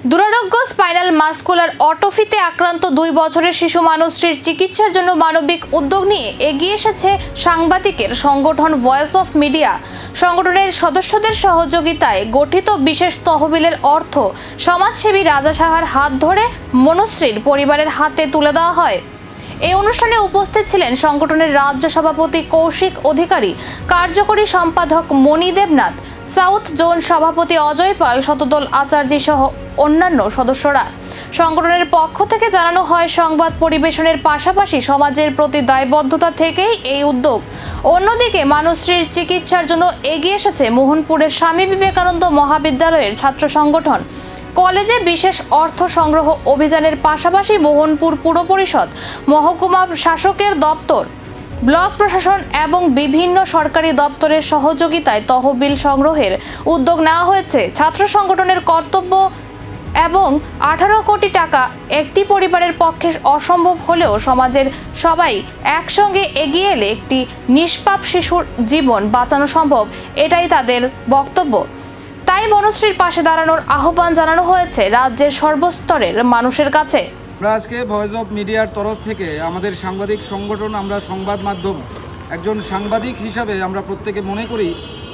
দুরারোগ্য spinal muscular অটোফিতে আক্রান্ত 2 বছরের শিশু মানুষটির চিকিৎসার জন্য মানবিক উদ্যোগ নিয়ে এগিয়ে এসেছে সাংবাদিকের সংগঠন ভয়েস অফ মিডিয়া। সংগঠনের সদস্যদের সহযোগিতায় গঠিত বিশেষ তহবিলের অর্থ সমাজসেবী রাজা সাহার হাত ধরে মনুশ্রীর পরিবারের হাতে তুলে দেওয়া হয়। এই অনুষ্ঠানে উপস্থিত ছিলেন সংগঠনের রাজ্য সভাপতি কৌশিক অধিকারী, কার্যকরী সম্পাদক মণি দেবনাথ, সাউথ জোন সভাপতি অজয় পাল, শতদল আচার্য সহ অন্যান্য সদস্যরা। সংগঠনের পক্ষ থেকে জানানো হয়, সংবাদ পরিবেশনের পাশাপাশি সমাজের প্রতি দায়বদ্ধতা থেকেই এই উদ্যোগ। অন্যদিকে মানুষের চিকিৎসার জন্য এগিয়ে এসেছে মোহনপুরের স্বামী বিবেকানন্দ মহাবিদ্যালয়ের ছাত্র সংগঠন। কলেজে বিশেষ অর্থ সংগ্রহ অভিযানের পাশাপাশি মোহনপুর পুর পরিষদ, মহকুমা শাসকের দপ্তর, ব্লক প্রশাসন এবং বিভিন্ন সরকারি দপ্তরের সহযোগিতায় তহবিল সংগ্রহের উদ্যোগ নেওয়া হয়েছে। ছাত্র সংগঠনের কর্তব্য এবং 18 কোটি টাকা একটি পরিবারের পক্ষে অসম্ভব হলেও সমাজের সবাই একসঙ্গে এগিয়ে এলে একটি নিষ্পাপ শিশুর জীবন বাঁচানো সম্ভব, এটাই তাদের বক্তব্য। তাই মনুশ্রীর পাশে দাঁড়ানোর আহ্বান জানানো হয়েছে রাজ্যের সর্বস্তরের মানুষের কাছে। আমরা আজকে ভয়েস অফ মিডিয়ার তরফ থেকে আমাদের সাংবাদিক সংগঠন, আমরা সংবাদ মাধ্যম, একজন সাংবাদিক হিসাবে আমরা প্রত্যেকে মনে করি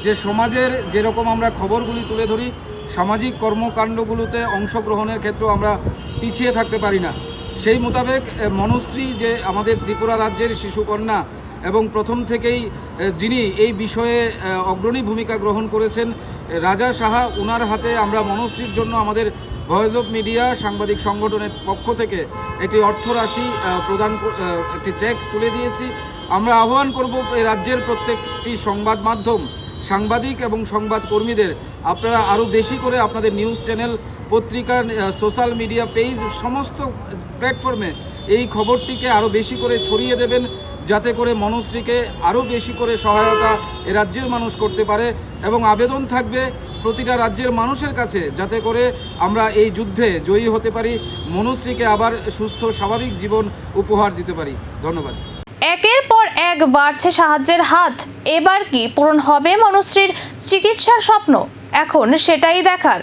যে সমাজের যেরকম আমরা খবরগুলি তুলে ধরি, সামাজিক কর্মকাণ্ডগুলোতে অংশগ্রহণের ক্ষেত্রেও আমরা পিছিয়ে থাকতে পারি না। সেই মোতাবেক মনুশ্রী যে আমাদের ত্রিপুরা রাজ্যের শিশুকন্যা এবং প্রথম থেকেই যিনি এই বিষয়ে অগ্রণী ভূমিকা গ্রহণ করেছেন রাজা সাহা, ওনার হাতে আমরা মনুশ্রীর জন্য আমাদের ভয়েস অফ মিডিয়া সাংবাদিক সংগঠনের পক্ষ থেকে একটি অর্থরাশি প্রদান, একটি চেক তুলে দিয়েছি। আমরা আহ্বান করব এই রাজ্যের প্রত্যেকটি সংবাদ মাধ্যম, সাংবাদিক এবং সংবাদকর্মীদের, আপনারা আরও বেশি করে আপনাদের নিউজ চ্যানেল, পত্রিকা, সোশ্যাল মিডিয়া পেজ, সমস্ত প্ল্যাটফর্মে এই খবরটিকে আরও বেশি করে ছড়িয়ে দেবেন, যাতে করে মনুশ্রীকে আরও বেশি করে সহায়তা এ রাজ্যের মানুষ করতে পারে। এবং আবেদন থাকবে প্রতিটা রাজ্যের মানুষের কাছে, যাতে করে আমরা এই যুদ্ধে জয়ী হতে পারি, মনুশ্রীকে আবার সুস্থ স্বাভাবিক জীবন উপহার দিতে পারি। ধন্যবাদ। একের পর এক বাড়ছে সাহায্যের হাত। এবার কি পূরণ হবে মনুশ্রীর চিকিৎসার স্বপ্ন? এখন সেটাই দেখার।